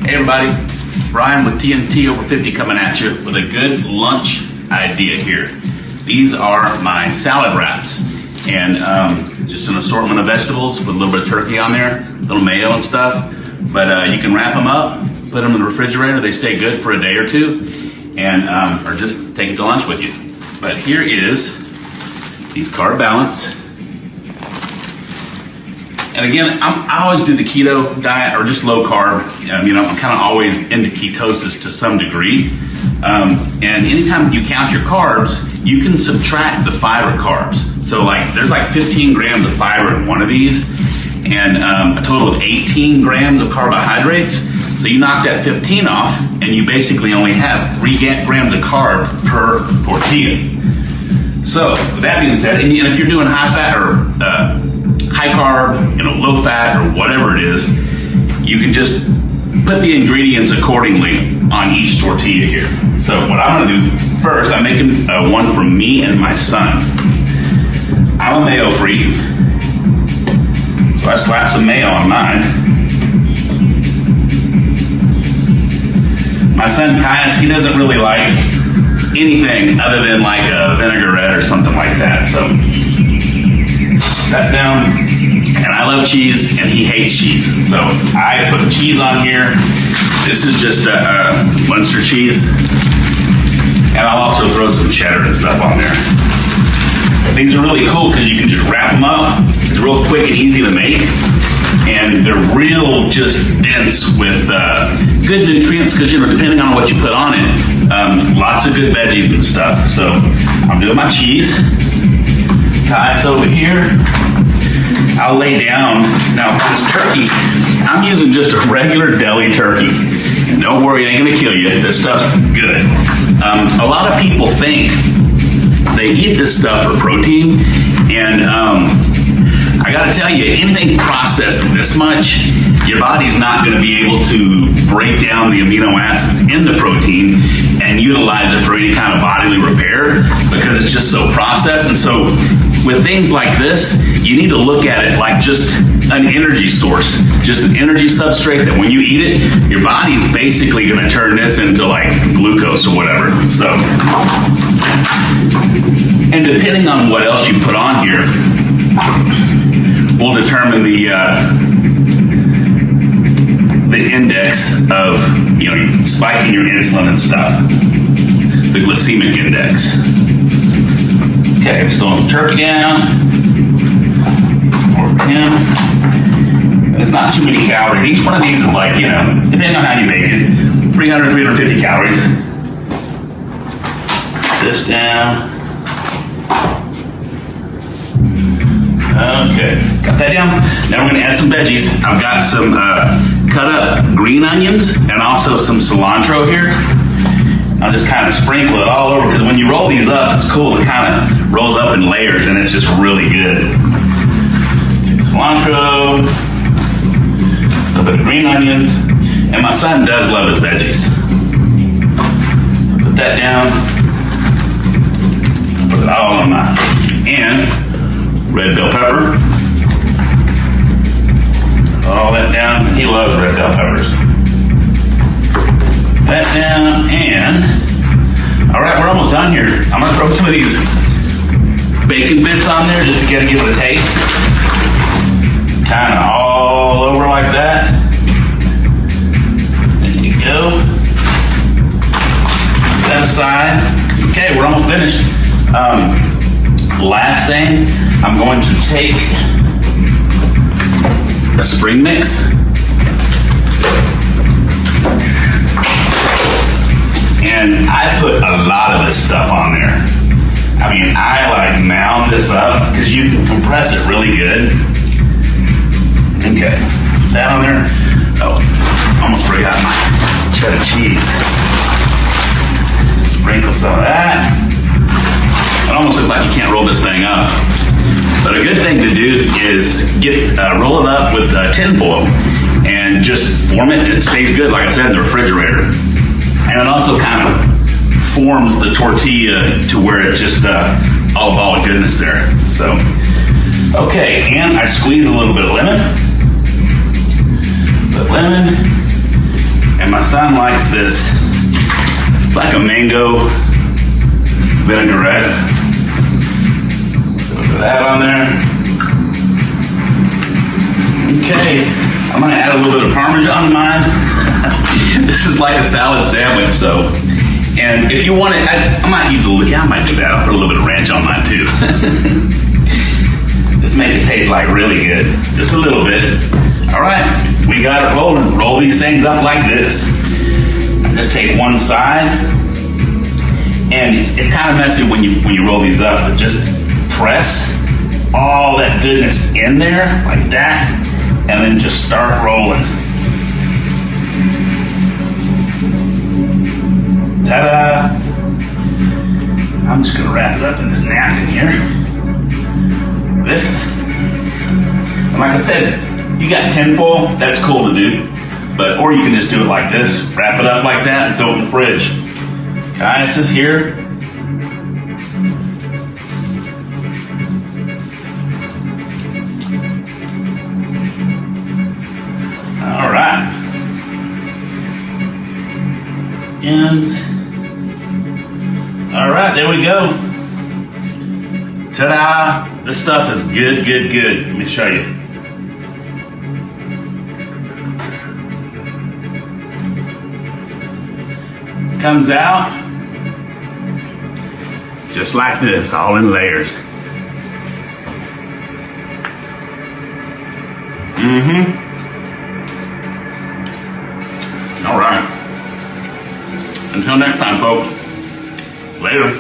Hey everybody, Brian with TNT Over 50 coming at you with a good lunch idea here. These are my salad wraps, and just an assortment of vegetables with a little bit of turkey on there, a little mayo and stuff. But you can wrap them up, put them in the refrigerator. They stay good for a day or two, and or just take it to lunch with you. But here is these carb balance. And again, I always do the keto diet or just low carb. I'm kind of always into ketosis to some degree. And anytime you count your carbs, you can subtract the fiber carbs. So there's 15 grams of fiber in one of these, and a total of 18 grams of carbohydrates. So you knock that 15 off, and you basically only have 3 grams of carb per tortilla. So with that being said, and if you're doing high fat or high carb, low fat or whatever it is, you can just put the ingredients accordingly on each tortilla here. So what I'm gonna do first, I'm making one for me and my son. I'm a mayo freak, so I slap some mayo on mine. My son Caius, he doesn't really like anything other than a vinaigrette or something like that. So that down, and I love cheese, and he hates cheese. So I put cheese on here. This is just Munster cheese, and I'll also throw some cheddar and stuff on there. These are really cool because you can just wrap them up. It's real quick and easy to make, and they're real just dense with good nutrients because depending on what you put on it, lots of good veggies and stuff. So I'm doing my cheese. Caius over here. I'll lay down. Now this turkey, I'm using just a regular deli turkey. And don't worry, it ain't gonna kill you. This stuff's good. A lot of people think they eat this stuff for protein, and I gotta tell you, anything processed this much, your body's not gonna be able to break down the amino acids in the protein and utilize it for any kind of bodily repair because it's just so processed. And so with things like this, you need to look at it like just an energy source, just an energy substrate that when you eat it, your body's basically gonna turn this into glucose or whatever. So, and depending on what else you put on here, will determine the index of spiking your insulin and stuff, the glycemic index. Okay, I'm throwing some turkey down. Some more for him. It's not too many calories. Each one of these is depending on how you make it, 300, 350 calories. This down. Okay, got that down. Now we're gonna add some veggies. I've got some cut up green onions and also some cilantro here. I'll just kind of sprinkle it all over because when you roll these up, it's cool. It kind of rolls up in layers and it's just really good. Cilantro, a little bit of green onions, and my son does love his veggies. So put that down. Put it all on mine. And red bell pepper. All that down. He loves red bell peppers. That down, and all right, we're almost done here. I'm gonna throw some of these bacon bits on there just to give it a taste. Kind of all over like that. There you go. Put that aside. Okay, we're almost finished. Last thing, I'm going to take a spring mix. And I put a lot of this stuff on there. I mound this up because you can compress it really good. Okay, that on there. Oh, almost forgot my cheddar cheese. Sprinkle some of that. It almost looks like you can't roll this thing up. But a good thing to do is roll it up with tin foil and just form it, and it stays good, like I said, in the refrigerator. And it also kind of forms the tortilla to where it just all of all the goodness there. So, okay, and I squeeze a little bit of lemon. Put lemon, And my son likes this, like a mango vinaigrette. Put that on there. Okay, I'm gonna add a little bit of Parmesan to mine. This is like a salad sandwich, so. And if you want it, I might use a little, yeah, I might do that. I'll put a little bit of ranch on mine too. Just make it taste like really good. Just a little bit. All right, we got it rolling. Roll these things up like this. Just take one side. And it's kind of messy when you roll these up, but just press all that goodness in there like that, and then just start rolling. Ta-da! I'm just gonna wrap it up in this napkin here. This, and like I said, you got tinfoil, that's cool to do, or you can just do it like this, wrap it up like that and throw it in the fridge. Guys, this is here. All right. And all right, there we go. Ta-da! This stuff is good, good, good. Let me show you. Comes out just like this, all in layers. All right. Until next time, folks. Later.